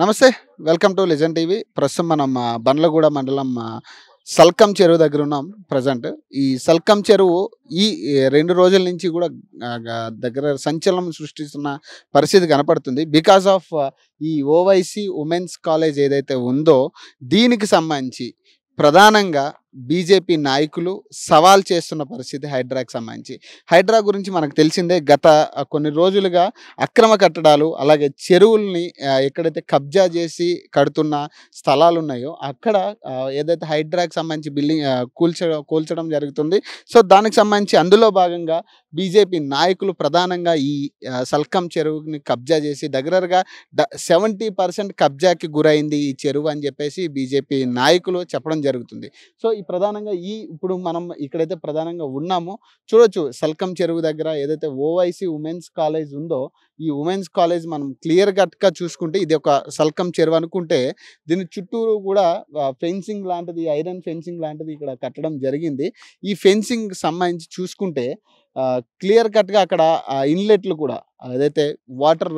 నమస్తే. Welcome to legend TV. ప్రస్తుతం మనం బండ్లగూడ మండలం సల్కం చెరువు దగ్గర ఉన్నాం ప్రెజెంట్. ఈ సల్కం చెరువు ఈ 2 రోజుల నుంచి కూడా దగ్గర సంచలనం సృష్టిస్తున్న పరిస్థితి కనపడుతుంది. బికాస్ ఆఫ్ ఈ ఓవైసీ ఉమెన్స్ కాలేజ్ ఏదైతే ఉందో దీనికి సంబంధించి ప్రధానంగా బీజేపీ నాయకులు సవాల్ చేస్తున్న పరిస్థితి హైడ్రాకి సంబంధించి. హైడ్రా గురించి మనకు తెలిసిందే. గత కొన్ని రోజులుగా అక్రమ కట్టడాలు, అలాగే చెరువుల్ని ఎక్కడైతే కబ్జా చేసి కడుతున్న స్థలాలు ఉన్నాయో అక్కడ ఏదైతే హైడ్రాకి సంబంధించి బిల్డింగ్ కూల్చడం జరుగుతుంది. సో దానికి సంబంధించి అందులో భాగంగా బీజేపీ నాయకులు ప్రధానంగా ఈ సల్కం చెరువుని కబ్జా చేసి దగ్గరగా 70% కబ్జాకి గురైంది ఈ చెరువు అని చెప్పేసి బీజేపీ నాయకులు చెప్పడం జరుగుతుంది. సో ఈ ప్రధానంగా ఇప్పుడు మనం ఇక్కడైతే ప్రధానంగా ఉన్నామో చూడొచ్చు. సల్కం చెరువు దగ్గర ఏదైతే ఓవైసీ ఉమెన్స్ కాలేజ్ ఉందో ఈ ఉమెన్స్ కాలేజ్ మనం క్లియర్ కట్గా చూసుకుంటే ఇది ఒక సల్కం చెరువు అనుకుంటే దీని చుట్టూరు కూడా ఫెన్సింగ్ లాంటిది, ఐరన్ ఫెన్సింగ్ లాంటిది ఇక్కడ కట్టడం జరిగింది. ఈ ఫెన్సింగ్ సంబంధించి చూసుకుంటే క్లియర్ కట్గా అక్కడ ఇన్లెట్లు కూడా ఏదైతే వాటర్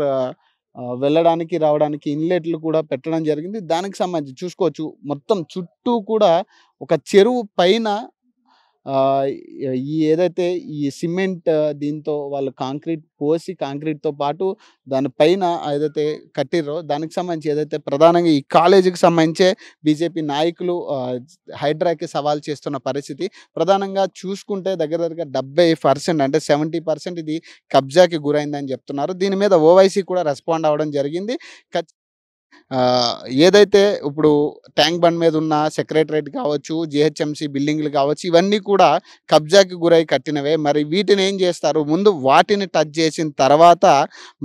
వెళ్ళడానికి రావడానికి ఇన్లెట్లు కూడా పెట్టడం జరిగింది. దానికి సంబంధించి చూసుకోవచ్చు మొత్తం చుట్టూ కూడా ఒక చెరువు పైన ఈ ఏదైతే ఈ సిమెంట్ దీంతో వాళ్ళు కాంక్రీట్ పోసి కాంక్రీట్తో పాటు దానిపైన ఏదైతే కట్టిర్రో దానికి సంబంధించి ఏదైతే ప్రధానంగా ఈ కాలేజీకి సంబంధించే బీజేపీ నాయకులు హైడ్రాకి సవాల్ చేస్తున్న పరిస్థితి. ప్రధానంగా చూసుకుంటే దగ్గర 70% అంటే 70% ఇది కబ్జాకి గురైందని చెప్తున్నారు. దీని మీద ఓవైసీ కూడా రెస్పాండ్ అవ్వడం జరిగింది. ఏదైతే ఇప్పుడు ట్యాంక్ బండ్ మీద ఉన్న సెక్రటరేట్ కావచ్చు, జిహెచ్ఎంసీ బిల్డింగ్లు కావచ్చు, ఇవన్నీ కూడా కబ్జాకి గురై కట్టినవే. మరి వీటిని ఏం చేస్తారు, ముందు వాటిని టచ్ చేసిన తర్వాత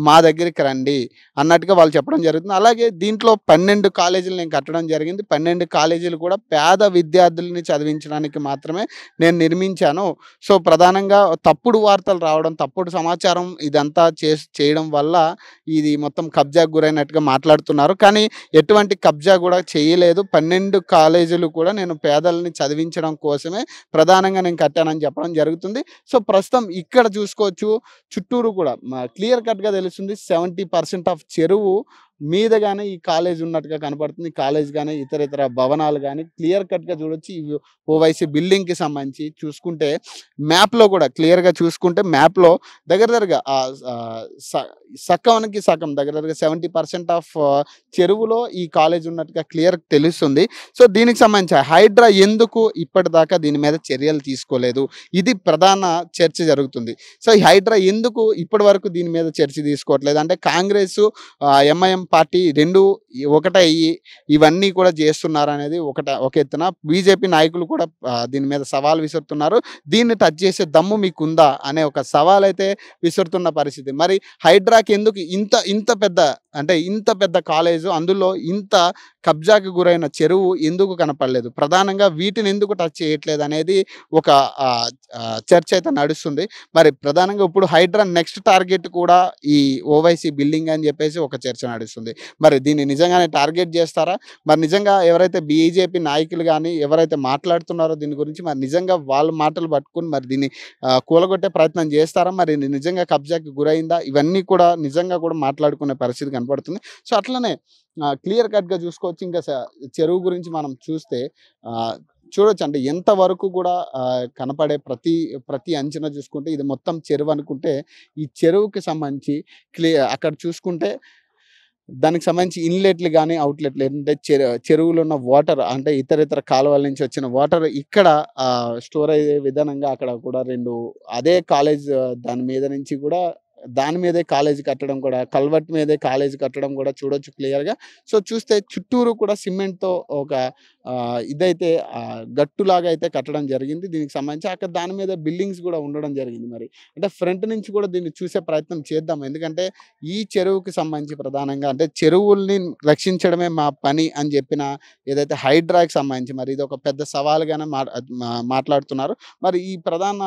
మా దగ్గరికి రండి అన్నట్టుగా వాళ్ళు చెప్పడం జరుగుతుంది. అలాగే దీంట్లో 12 కాలేజీలు నేను కట్టడం జరిగింది. 12 కాలేజీలు కూడా పేద విద్యార్థుల్ని చదివించడానికి మాత్రమే నేను నిర్మించాను. సో ప్రధానంగా తప్పుడు వార్తలు రావడం, తప్పుడు సమాచారం ఇదంతా చేయడం వల్ల ఇది మొత్తం కబ్జాకు గురైనట్టుగా మాట్లాడుతున్నారు. కానీ ఎటువంటి కబ్జా కూడా చేయలేదు. 12 కాలేజీలు కూడా నేను పేదలని చదివించడం కోసమే ప్రధానంగా నేను కట్టానని చెప్పడం జరుగుతుంది. సో ప్రస్తుతం ఇక్కడ చూసుకోవచ్చు చుట్టూరు కూడా క్లియర్ కట్గా తెలుస్తుంది 70% ఆఫ్ చెరువు మీదగానే ఈ కాలేజ్ ఉన్నట్టుగా కనపడుతుంది. కాలేజ్ కానీ ఇతర భవనాలు కానీ క్లియర్ కట్గా చూడొచ్చు. ఇవి ఓవైసీ బిల్డింగ్కి సంబంధించి చూసుకుంటే మ్యాప్లో కూడా క్లియర్గా చూసుకుంటే మ్యాప్లో దగ్గరగా సకానికి సగం దగ్గరగా 70% ఆఫ్ చెరువులో ఈ కాలేజ్ ఉన్నట్టుగా క్లియర్ తెలుస్తుంది. సో దీనికి సంబంధించి హైడ్రా ఎందుకు ఇప్పటిదాకా దీని మీద చర్యలు తీసుకోలేదు, ఇది ప్రధాన చర్చ జరుగుతుంది. సో ఈ హైడ్రా ఎందుకు ఇప్పటి వరకు దీని మీద చర్చ తీసుకోవట్లేదు అంటే కాంగ్రెస్ ఎంఐఎం పార్టీ 2 ఒకటయ్యి ఇవన్నీ కూడా చేస్తున్నారు అనేది ఒక ఎత్తున. బీజేపీ నాయకులు కూడా దీని మీద సవాల్ విసురుతున్నారు. దీన్ని టచ్ చేసే దమ్ము మీకుందా అనే ఒక సవాల్ అయితే విసురుతున్న పరిస్థితి. మరి హైడ్రాకి ఎందుకు ఇంత పెద్ద కాలేజు, అందులో ఇంత కబ్జాకి గురైన చెరువు ఎందుకు కనపడలేదు, ప్రధానంగా వీటిని ఎందుకు టచ్ చేయట్లేదు అనేది ఒక చర్చ అయితే నడుస్తుంది. మరి ప్రధానంగా ఇప్పుడు హైడ్రా నెక్స్ట్ టార్గెట్ కూడా ఈ ఓవైసీ బిల్డింగ్ అని చెప్పేసి ఒక చర్చ నడుస్తుంది. మరి దీన్ని నిజంగానే టార్గెట్ చేస్తారా? మరి నిజంగా ఎవరైతే బీజేపీ నాయకులు కానీ ఎవరైతే మాట్లాడుతున్నారో దీని గురించి మరి నిజంగా వాళ్ళ మాటలు పట్టుకుని మరి దీన్ని కూలగొట్టే ప్రయత్నం చేస్తారా? మరి నిజంగా కబ్జాకి గురైందా? ఇవన్నీ కూడా నిజంగా కూడా మాట్లాడుకునే పరిస్థితి కనపడుతుంది. సో అట్లనే క్లియర్ కట్గా చూసుకోవచ్చు. ఇంకా చెరువు గురించి మనం చూస్తే చూడొచ్చు అంటే ఎంతవరకు కూడా కనపడే ప్రతి అంచనా చూసుకుంటే ఇది మొత్తం చెరువు అనుకుంటే ఈ చెరువుకి సంబంధించి అక్కడ చూసుకుంటే దానికి సంబంధించి ఇన్లెట్లు కానీ అవుట్లెట్లు ఏంటంటే చెరువులో ఉన్న వాటర్ అంటే ఇతర కాలువల నుంచి వచ్చిన వాటర్ ఇక్కడ స్టోర్ అయ్యే విధానంగా అక్కడ కూడా 2 అదే కాలేజ్ దాని మీదే కాలేజీ కట్టడం కూడా, కల్వర్ట్ మీదే కాలేజీ కట్టడం కూడా చూడొచ్చు క్లియర్గా. సో చూస్తే చుట్టూరు కూడా సిమెంట్తో ఒక ఇదైతే గట్టులాగా అయితే కట్టడం జరిగింది. దీనికి సంబంధించి అక్కడ దాని మీద బిల్డింగ్స్ కూడా ఉండడం జరిగింది. మరి అంటే ఫ్రంట్ నుంచి కూడా దీన్ని చూసే ప్రయత్నం చేద్దాం. ఎందుకంటే ఈ చెరువుకి సంబంధించి ప్రధానంగా అంటే చెరువుల్ని రక్షించడమే మా పని అని చెప్పిన ఏదైతే హైడ్రాకి సంబంధించి మరి ఇది ఒక పెద్ద సవాలుగానే మాట్లాడుతున్నారు. మరి ఈ ప్రధాన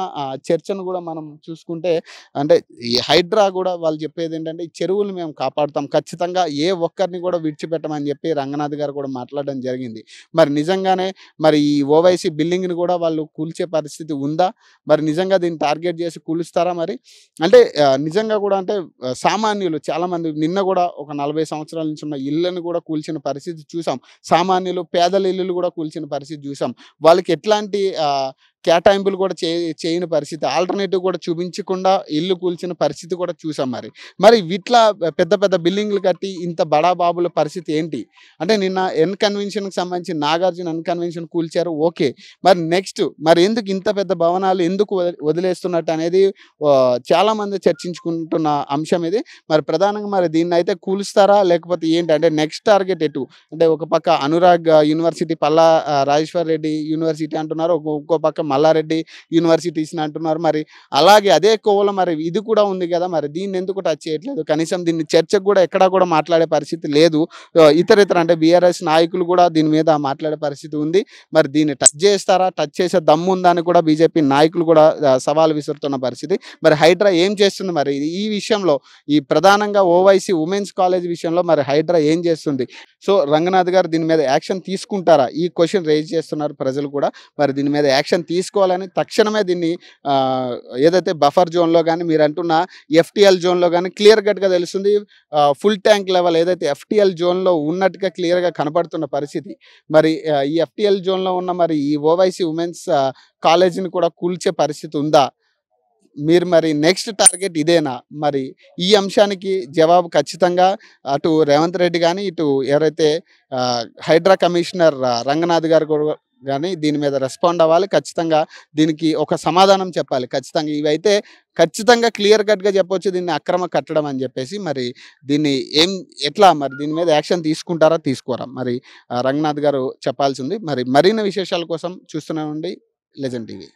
చర్చను కూడా మనం చూసుకుంటే అంటే ఈ హైడ్రా కూడా వాళ్ళు చెప్పేది ఏంటంటే ఈ చెరువులు మేము కాపాడుతాం, ఖచ్చితంగా ఏ ఒక్కరిని కూడా విడిచిపెట్టమని చెప్పి రంగనాథ్ గారు కూడా మాట్లాడడం జరిగింది. మరి మరి నిజంగానే మరి ఈ ఓవైసీ బిల్డింగ్‌ని కూడా వాళ్ళు కూల్చే పరిస్థితి ఉందా? మరి నిజంగా దీన్ని టార్గెట్ చేసి కూలుస్తారా మరి? అంటే నిజంగా కూడా అంటే సామాన్యులు చాలామంది నిన్న కూడా ఒక 40 సంవత్సరాల నుంచి ఉన్న ఇళ్ళని కూడా కూల్చిన పరిస్థితి చూసాం. సామాన్యులు పేదల ఇల్లులు కూడా కూల్చిన పరిస్థితి చూసాం. వాళ్ళకి ఎట్లాంటి కేటాయింపులు కూడా చేయని పరిస్థితి. ఆల్టర్‌నేటివ్ కూడా చూపించకుండా ఇల్లు కూల్చిన పరిస్థితి కూడా చూసాం మరి. మరి ఇట్లా పెద్ద పెద్ద బిల్డింగ్‌లు కట్టి ఇంత బడాబాబుల పరిస్థితి ఏంటి? అంటే నిన్న ఎన్ కన్వెన్షన్‌కి సంబంధించి నాగార్జున ఎన్ కన్వెన్షన్ కూల్చారు ఓకే. మరి నెక్స్ట్ మరి ఎందుకు ఇంత పెద్ద భవనాలు ఎందుకు వదిలేస్తున్నట్టు అనేది చాలామంది చర్చించుకుంటున్న అంశం ఇది. మరి ప్రధానంగా మరి దీన్నైతే కూలుస్తారా? లేకపోతే ఏంటి? అంటే నెక్స్ట్ టార్గెట్ ఎటు? అంటే ఒక పక్క అనురాగ్ యూనివర్సిటీ పల్లా రాజేశ్వర్ రెడ్డి యూనివర్సిటీ అంటున్నారు. ఇంకో పక్క మల్లారెడ్డి యూనివర్సిటీస్‌ని అంటున్నారు. మరి అలాగే అదే కోవలో మరి ఇది కూడా ఉంది గదా! మరి దీన్నెందుకు టచ్ చేయట్లేదు? కనీసం దీన్ని చర్చకు గూడా ఎక్కడా గూడా మాట్లాడే పరిస్థితి లేదు. ఇతరితర అంటే బీఆర్ఎస్ నాయకులు గూడా దీని మీద మాట్లాడే పరిస్థితి ఉంది. మరి దీన్ని టచ్ చేస్తారా? టచ్ చేసే దమ్ముందా అని కూడా బీజేపీ నాయకులు కూడా సవాలు విసురుతున్న పరిస్థితి. మరి హైడ్రా ఏం చేస్తుంది మరి ఈ విషయంలో? ఈ ప్రధానంగా ఓవైసీ ఉమెన్స్ కాలేజ్ విషయంలో మరి హైడ్రా ఏం చేస్తుంది? సో, రంగనాథ్ గారు దీని మీద యాక్షన్ తీసుకుంటారా? ఈ క్వెషన్ రైజ్ చేస్తున్నారు ప్రజలు కూడా. మరి దీని మీద యాక్షన్ తీసుకోవాలని తక్షణమే దీన్ని ఏదైతే బఫర్ జోన్‌లో గాని మీరంటున్న ఎఫ్‌టీఎల్ జోన్‌లో గాని క్లియర్ కట్‌గా తెలుస్తుంది. ఫుల్ ట్యాంక్ లెవెల్ ఏదైతే ఎఫ్‌టీఎల్ జోన్‌లో ఉన్నట్టుగా క్లియర్‌గా కనపడుతున్న పరిస్థితి. మరి ఈ ఎఫ్‌టీఎల్ జోన్‌లో ఉన్న మరి ఈ ఓవైసీ ఉమెన్స్ కాలేజీని కూడా కూల్చే పరిస్థితి ఉందా? మీరు మరి నెక్స్ట్ టార్గెట్ ఇదేనా? మరి ఈ అంశానికి జవాబు ఖచ్చితంగా అటు రేవంత్ రెడ్డి గాని, ఇటు ఎవరైతే హైడ్రా కమిషనర్ రంగనాథ్ గారు కూడా గాని దీని మీద రెస్పాండ్ అవ్వాలి. ఖచ్చితంగా దీనికి ఒక సమాధానం చెప్పాలి. ఖచ్చితంగా ఇవైతే ఖచ్చితంగా క్లియర్ కట్‌గా చెప్పొచ్చు దీన్ని అక్రమ కట్టడం అని జెప్పేసి. మరి దీన్ని ఎట్లా మరి దీని మీద యాక్షన్ తీసుకుంటారా? తీసుకోరా? మరి రంగనాథ్ గారు చెప్పాల్సింది. మరి మరిన్ని విశేషాల కోసం చూస్తూనే ఉండి లెజెండ్ టీవీ.